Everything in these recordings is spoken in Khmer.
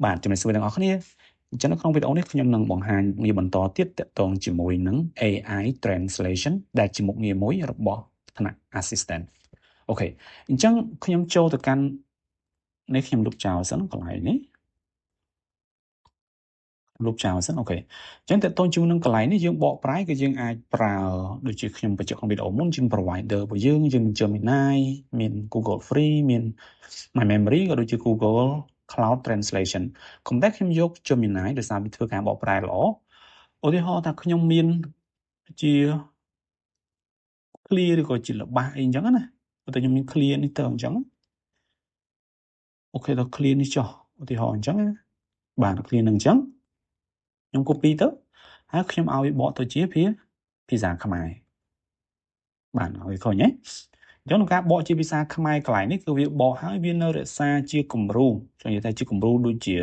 បាទជំរាបសួរទាំងអស់គ្នាអញ្ចឹងនៅក្នុងវីដេអូនេះខ្ញុំនឹងបង្ហាញងារបន្តទៀតទាក់ទងជាមួយនឹង AI translation ដែលជាមុខងារមួយរបស់ថ្នាក់ assistant អូខេអញ្ចឹងខ្ញុំចូលទៅកាន់នេះខ្ញុំលុបចោលសិនកន្លែងនេះលុបចោលសិនអូខេអញ្ចឹងទាក់ទងជាមួយនឹងកន្លែងនេះយើងបកប្រែគឺយើងអាចប្រើដូចជាខ្ញុំបញ្ជាក់ក្នុងវីដេអូមុនជា provider របស់យើងមាន Gemini មាន Google Free មាន My Memory ក៏ដូចជា Google Cloud Translation កុំតែខ្ញុំយក Gemini ដោយសារវាធ្វើការបកប្រែល្អឧទាហរណ៍ថាខ្ញុំមានជា clear ឬក៏ជាល្បះអីអញ្ចឹងណាបើតែខ្ញុំមាន clear នេះទៅអញ្ចឹងអូខេដល់ clear នេះចុះឧទាហរណ៍អញ្ចឹងណាបាទ clear នឹងអញ្ចឹងខ្ញុំ copy ទៅហើយខ្ញុំឲ្យបកទៅជាភាសាខ្មែរបាទឲ្យឃើញទេអញ្ចឹងក្នុងការបកជាភាសាខ្មែរកន្លែងនេះគឺវាបកហើយវានៅរក្សាជាគំរូចង់និយាយថាជាគំរូដូចជា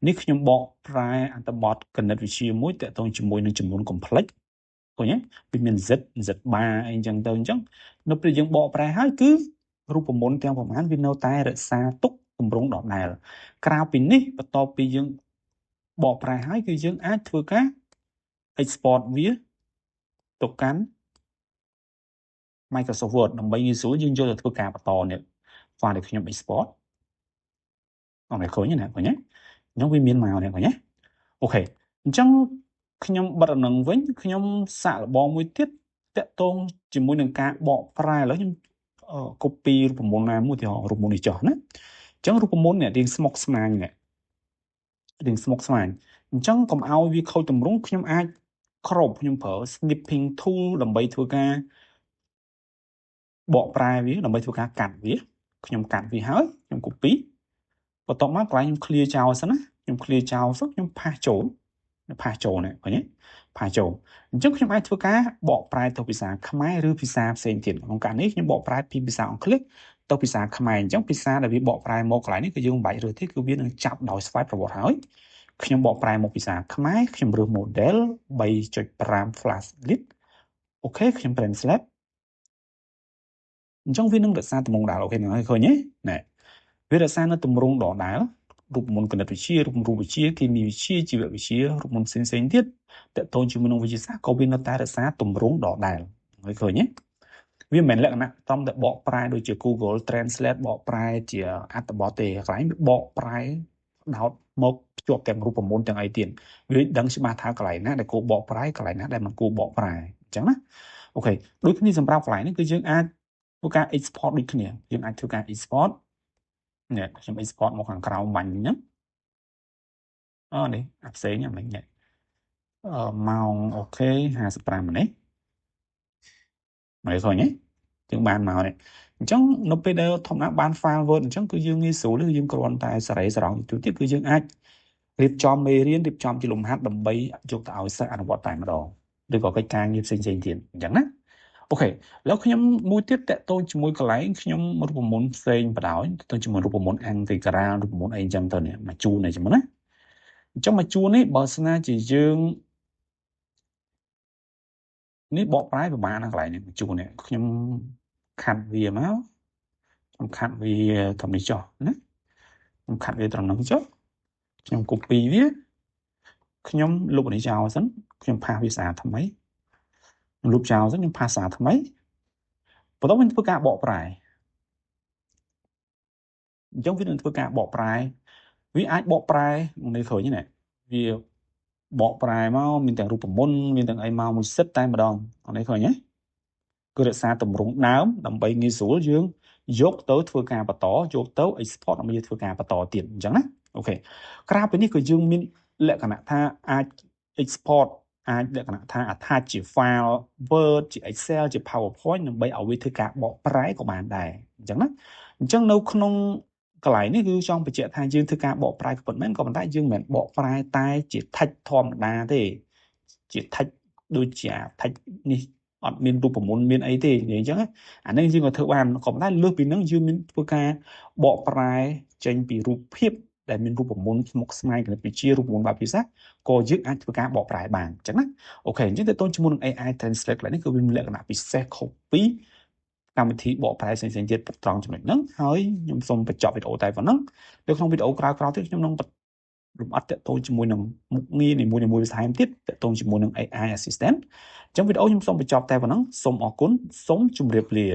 នេះខ្ញុំបកប្រែអត្ថបទគណិតវិទ្យាមួយតាក់ទងជាមួយនឹងចំនួន complex ឃើញទេវាមាន z bar អីអញ្ចឹងទៅអញ្ចឹងនៅពេលយើងបកប្រែហើយគឺរូបមន្តទាំងប្រមាណវានៅតែរក្សាទុកទម្រង់ដដែលក្រៅពីនេះបន្ទាប់ពីយើងបកប្រែហើយគឺយើងអាចធ្វើការ export វាទៅកាន់ Microsoft Word ដើម្បីងាយស្រួលយើងយកទៅធ្វើការបន្តនេះ file ដែលខ្ញុំ export អរគុណណាឃើញទេអញ្ចឹងវាមានមកនេះឃើញទេអូខេអញ្ចឹងខ្ញុំបិទអានឹងវិញខ្ញុំសាកល្បងមួយទៀតតាក់ទងជាមួយនឹងការបកប្រែឥឡូវខ្ញុំ copy រូបមន្តណាមួយទីរូបមន្តនេះចុះណាអញ្ចឹងរូបមន្តនេះរៀងស្មុគស្មាញនេះរៀងស្មុគស្មាញអញ្ចឹងកុំឲ្យវាខូចទម្រង់ខ្ញុំអាចគ្របខ្ញុំប្រើ snipping tool ដើម្បីធ្វើការបកប្រែវាដើម្បីធ្វើការកាត់វាខ្ញុំកាត់វាហើយខ្ញុំ copy បន្ទាប់មកកន្លែងខ្ញុំ clear ចោលសិនណាខ្ញុំ clear ចោលសិនខ្ញុំផាសចូលនេះឃើញទេផាសចូលអញ្ចឹងខ្ញុំអាចធ្វើការបកប្រែទៅភាសាខ្មែរឬភាសាផ្សេងទៀតក្នុងការនេះខ្ញុំបកប្រែពីភាសាអង់គ្លេសទៅភាសាខ្មែរអញ្ចឹងភាសាដែលវាបកប្រែមកកន្លែងនេះគឺយើងមិនបាច់រើសទេគឺវានឹងចាប់ដោយស្វ័យប្រវត្តិហើយខ្ញុំបកប្រែមកភាសាខ្មែរខ្ញុំរើស model 3.5 flash list អូខេខ្ញុំ translate អញ្ចឹងវានឹងរក្សាទម្រង់ដដែលអូខេឃើញទេណែវារក្សានៅទម្រង់ដដែលរូបមន្តគណិតវិទ្យារូបមន្តរូបវិទ្យាគីមីវិទ្យាជីវវិទ្យារូបមន្តផ្សេងៗទៀតតើតូនជាមួយនឹងវិទ្យាសាស្ត្រក៏វានៅតែរក្សាទម្រង់ដដែលឃើញទេវាមិនមែនលក្ខណៈតំតែបកប្រែដូចជា Google Translate បកប្រែជាអត្ថបទទេកន្លែងវាបកប្រែដោតមកភ្ជាប់ទាំងរូបមន្តទាំងអីទៀតវាដឹងច្បាស់ថាកន្លែងណាដែលគួរបកប្រែកន្លែងណាដែលមិនគួរបកប្រែអញ្ចឹងណាអូខេដូចគ្នាសម្រាប់កន្លែងនេះគឺយើងអាចធ្វើការ export ដូចគ្នាយើងអាចធ្វើការ export នេះខ្ញុំ export មកខាងក្រោមបាញ់ហ្នឹងនេះអាផ្សេងហ្នឹងនេះម៉ោងអូខេ55នេះមើលឃើញទេយើងបានមកនេះអញ្ចឹងនៅពេលដែលធម្មតាបាន file Word អញ្ចឹងគឺយើងងាយស្រួលយើងគ្រាន់តែសរេសរងទៅទៀតគឺយើងអាចរៀបចំមេរៀនរៀបចំជាលំហាត់ដើម្បីយកទៅឲ្យសិស្សអនុវត្តតែម្ដងឬក៏កិច្ចការងារផ្សេងៗទៀតអញ្ចឹងណាអូខេឥឡូវខ្ញុំមួយទៀតតកតូចជាមួយកន្លែងខ្ញុំរូបមន្តផ្សេងបដ ாய் តទៅជាមួយរូបមន្តអង្គតិការរូបមន្តអីអញ្ចឹងទៅនេះមកជួនអីចឹងណាអញ្ចឹងមកជួននេះបើស្នាជាយើងនេះបកប្រែប្រហែលណាកន្លែងនេះមកជួននេះខ្ញុំខាត់វាមកខ្ញុំខាត់វាត្រឹមនេះចុះណាខ្ញុំខាត់វាត្រឹមនោះចុះខ្ញុំ copy វាខ្ញុំលុបនេះចោលសិនខ្ញុំផាសវាសារថ្មីលុបចោលសិនខ្ញុំផាសសារថ្មីបន្ទាប់មកធ្វើការបកប្រែអញ្ចឹងវានឹងធ្វើការបកប្រែវាអាចបកប្រែនេះឃើញណាវាបកប្រែមកមានទាំងរូបមន្តមានទាំងអីមកមួយសិតតែម្ដងនេះឃើញទេគឺរក្សាទម្រង់ដើមដើម្បីងាយស្រួលយើងយកទៅធ្វើការបន្តយកទៅ export ដើម្បីធ្វើការបន្តទៀតអញ្ចឹងណាអូខេក្រៅពីនេះក៏យើងមានលក្ខណៈថាអាច export អាចលក្ខណៈថា attach ជា file Word ជា Excel ជា PowerPoint ដើម្បីឲ្យវាធ្វើការបកប្រែក៏បានដែរអញ្ចឹងណាអញ្ចឹងនៅក្នុងកន្លែងនេះគឺចង់បញ្ជាក់ថាយើងធ្វើការបកប្រែក៏ប៉ុន្មានក៏ប៉ុន្តែយើងមិនមែនបកប្រែតែជា text ធម្មតាទេជា text ដូចជា text នេះអត់មានរូបមន្តមានអីទេនិយាយអញ្ចឹងអានេះយើងក៏ធ្វើបានក៏ប៉ុន្តែលើសពីហ្នឹងយើងមានធ្វើការបកប្រែចេញពីរូបភាពដែលមានរូបមន្តស្មុគស្មាញគណិតវិទ្យារូបមន្តបែបភាសាក៏យើងអាចធ្វើការបកប្រែបានអញ្ចឹងណាអូខេអញ្ចឹងទៅជាមួយនឹង AI Translate នេះគឺវាមានលក្ខណៈពិសេសខុសពីកម្មវិធីបកប្រែផ្សេងៗទៀតត្រង់ចំណុចហ្នឹងហើយខ្ញុំសូមបញ្ចប់វីដេអូតែប៉ុណ្ណឹងនៅក្នុងវីដេអូក្រោយៗទៀតខ្ញុំនឹង លំអិតតាក់ទងជាមួយនឹងមុខងារនីមួយៗបន្ថែមទៀតតាក់ទងជាមួយនឹង AI Assistant អញ្ចឹងវីដេអូខ្ញុំសូមបញ្ចប់តែប៉ុណ្ណឹងសូមអរគុណសូមជម្រាបលា